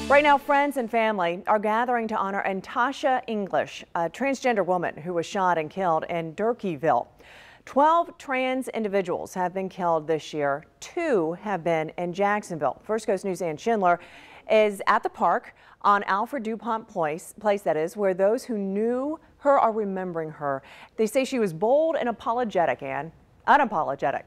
Right now, friends and family are gathering to honor Natasha English, a transgender woman who was shot and killed in Durkeeville. 12 trans individuals have been killed this year. 2 have been in Jacksonville. First Coast News' Ann Schindler is at the park on Alfred DuPont Place, that is, where those who knew her are remembering her. They say she was bold and apologetic, Ann. Unapologetic.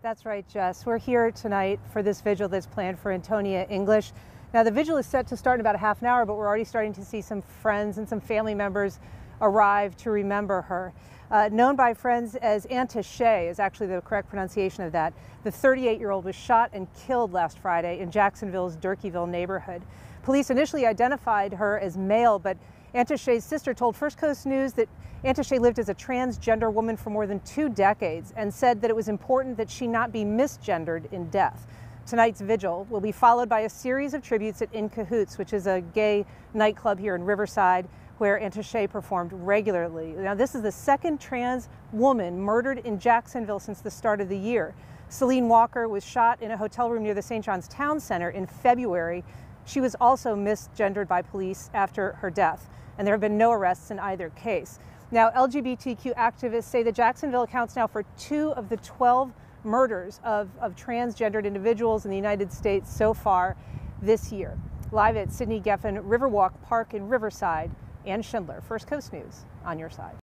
That's right, Jess. We're here tonight for this vigil that's planned for Antonia English. Now, the vigil is set to start in about a half an hour, but we're already starting to see some friends and some family members arrive to remember her. Known by friends as Auntie Shay is actually the correct pronunciation of that. The 38-year-old was shot and killed last Friday in Jacksonville's Durkeeville neighborhood. Police initially identified her as male, but Auntie Shay's sister told First Coast News that Auntie Shay lived as a transgender woman for more than 2 decades and said that it was important that she not be misgendered in death. Tonight's vigil will be followed by a series of tributes at In Cahoots, which is a gay nightclub here in Riverside where Auntie Shay performed regularly. Now, this is the second trans woman murdered in Jacksonville since the start of the year. Celine Walker was shot in a hotel room near the St. John's Town Center in February. She was also misgendered by police after her death, and there have been no arrests in either case. Now, LGBTQ activists say that Jacksonville accounts now for 2 of the 12 murders of transgendered individuals in the United States so far this year. Live at Sidney Geffen Riverwalk Park in Riverside, Ann Schindler, First Coast News, on your side.